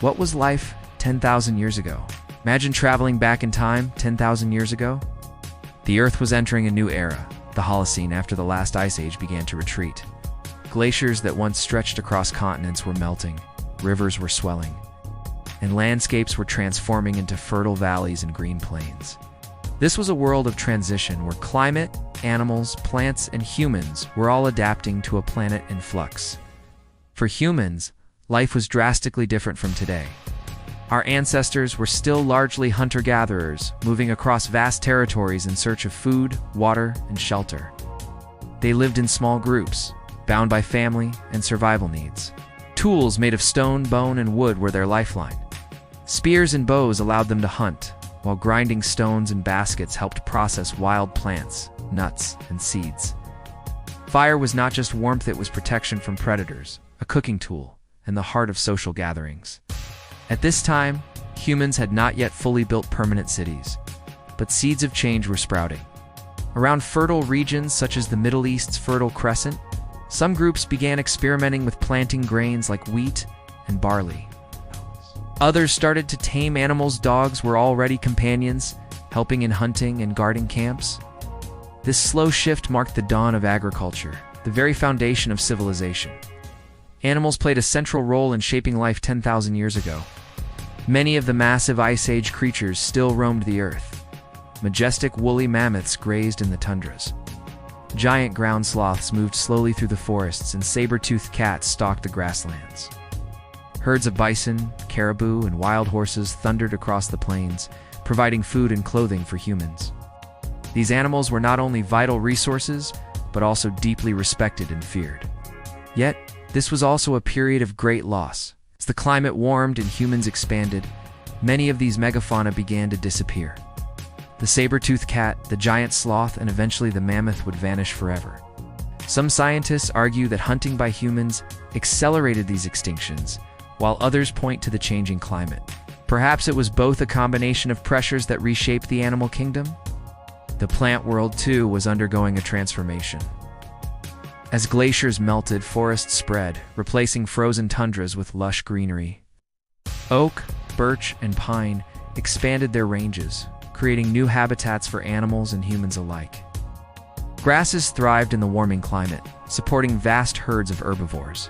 What was life 10,000 years ago? Imagine traveling back in time 10,000 years ago. The Earth was entering a new era, the Holocene, after the last ice age began to retreat. Glaciers that once stretched across continents were melting, rivers were swelling, and landscapes were transforming into fertile valleys and green plains. This was a world of transition where climate, animals, plants, and humans were all adapting to a planet in flux. For humans, life was drastically different from today. Our ancestors were still largely hunter-gatherers, moving across vast territories in search of food, water, and shelter. They lived in small groups, bound by family and survival needs. Tools made of stone, bone, and wood were their lifeline. Spears and bows allowed them to hunt, while grinding stones and baskets helped process wild plants, nuts, and seeds. Fire was not just warmth, it was protection from predators, a cooking tool, and the heart of social gatherings. At this time, humans had not yet fully built permanent cities, but seeds of change were sprouting. Around fertile regions such as the Middle East's Fertile Crescent, some groups began experimenting with planting grains like wheat and barley. Others started to tame animals. Dogs were already companions, helping in hunting and guarding camps. This slow shift marked the dawn of agriculture, the very foundation of civilization. Animals played a central role in shaping life 10,000 years ago. Many of the massive Ice Age creatures still roamed the earth. Majestic woolly mammoths grazed in the tundras. Giant ground sloths moved slowly through the forests, and saber-toothed cats stalked the grasslands. Herds of bison, caribou, and wild horses thundered across the plains, providing food and clothing for humans. These animals were not only vital resources, but also deeply respected and feared. Yet, this was also a period of great loss. As the climate warmed and humans expanded, many of these megafauna began to disappear. The saber-toothed cat, the giant sloth, and eventually the mammoth would vanish forever. Some scientists argue that hunting by humans accelerated these extinctions, while others point to the changing climate. Perhaps it was both a combination of pressures that reshaped the animal kingdom. The plant world, too, was undergoing a transformation. As glaciers melted, forests spread, replacing frozen tundras with lush greenery. Oak, birch, and pine expanded their ranges, creating new habitats for animals and humans alike. Grasses thrived in the warming climate, supporting vast herds of herbivores.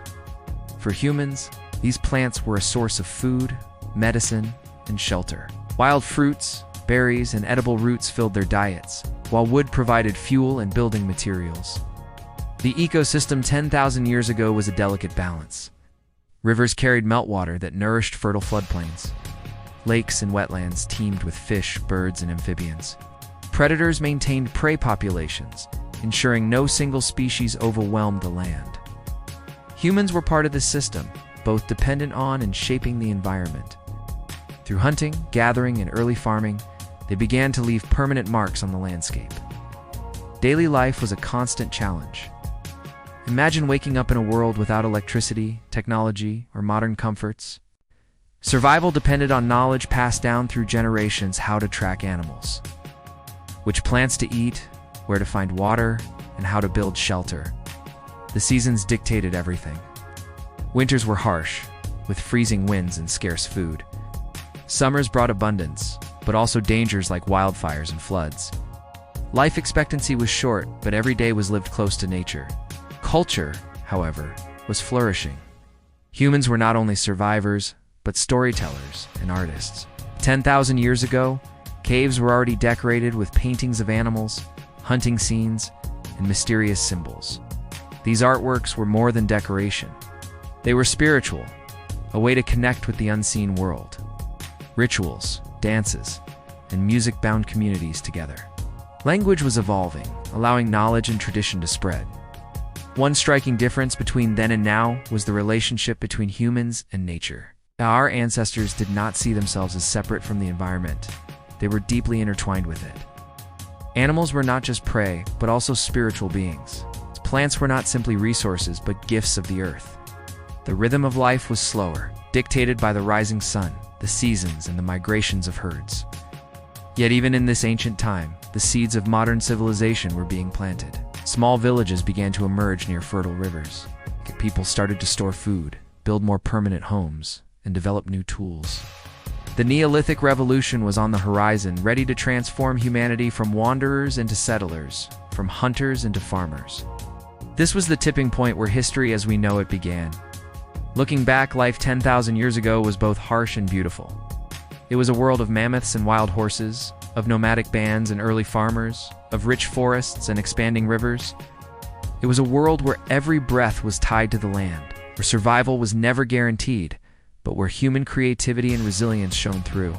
For humans, these plants were a source of food, medicine, and shelter. Wild fruits, berries, and edible roots filled their diets, while wood provided fuel and building materials. The ecosystem 10,000 years ago was a delicate balance. Rivers carried meltwater that nourished fertile floodplains. Lakes and wetlands teemed with fish, birds, and amphibians. Predators maintained prey populations, ensuring no single species overwhelmed the land. Humans were part of this system, both dependent on and shaping the environment. Through hunting, gathering, and early farming, they began to leave permanent marks on the landscape. Daily life was a constant challenge. Imagine waking up in a world without electricity, technology, or modern comforts. Survival depended on knowledge passed down through generations: how to track animals, which plants to eat, where to find water, and how to build shelter. The seasons dictated everything. Winters were harsh, with freezing winds and scarce food. Summers brought abundance, but also dangers like wildfires and floods. Life expectancy was short, but every day was lived close to nature. Culture, however, was flourishing. Humans were not only survivors, but storytellers and artists. 10,000 years ago, caves were already decorated with paintings of animals, hunting scenes, and mysterious symbols. These artworks were more than decoration. They were spiritual, a way to connect with the unseen world. Rituals, dances, and music bound communities together. Language was evolving, allowing knowledge and tradition to spread. One striking difference between then and now was the relationship between humans and nature. Our ancestors did not see themselves as separate from the environment. They were deeply intertwined with it. Animals were not just prey, but also spiritual beings. Plants were not simply resources, but gifts of the earth. The rhythm of life was slower, dictated by the rising sun, the seasons, and the migrations of herds. Yet even in this ancient time, the seeds of modern civilization were being planted. Small villages began to emerge near fertile rivers. People started to store food, build more permanent homes, and develop new tools. The Neolithic Revolution was on the horizon, ready to transform humanity from wanderers into settlers, from hunters into farmers. This was the tipping point where history as we know it began. Looking back, life 10,000 years ago was both harsh and beautiful. It was a world of mammoths and wild horses, of nomadic bands and early farmers, of rich forests and expanding rivers. It was a world where every breath was tied to the land, where survival was never guaranteed, but where human creativity and resilience shone through.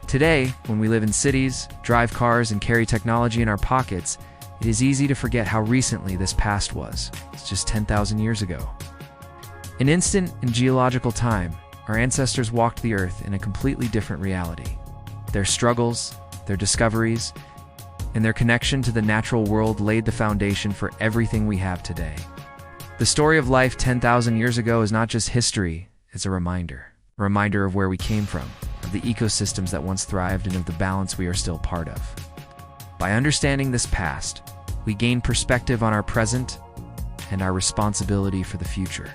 Today, when we live in cities, drive cars, and carry technology in our pockets, it is easy to forget how recently this past was. It's just 10,000 years ago. An instant in geological time, our ancestors walked the earth in a completely different reality. Their struggles, their discoveries, and their connection to the natural world laid the foundation for everything we have today. The story of life 10,000 years ago is not just history, it's a reminder of where we came from, of the ecosystems that once thrived, and of the balance we are still part of. By understanding this past, we gain perspective on our present and our responsibility for the future.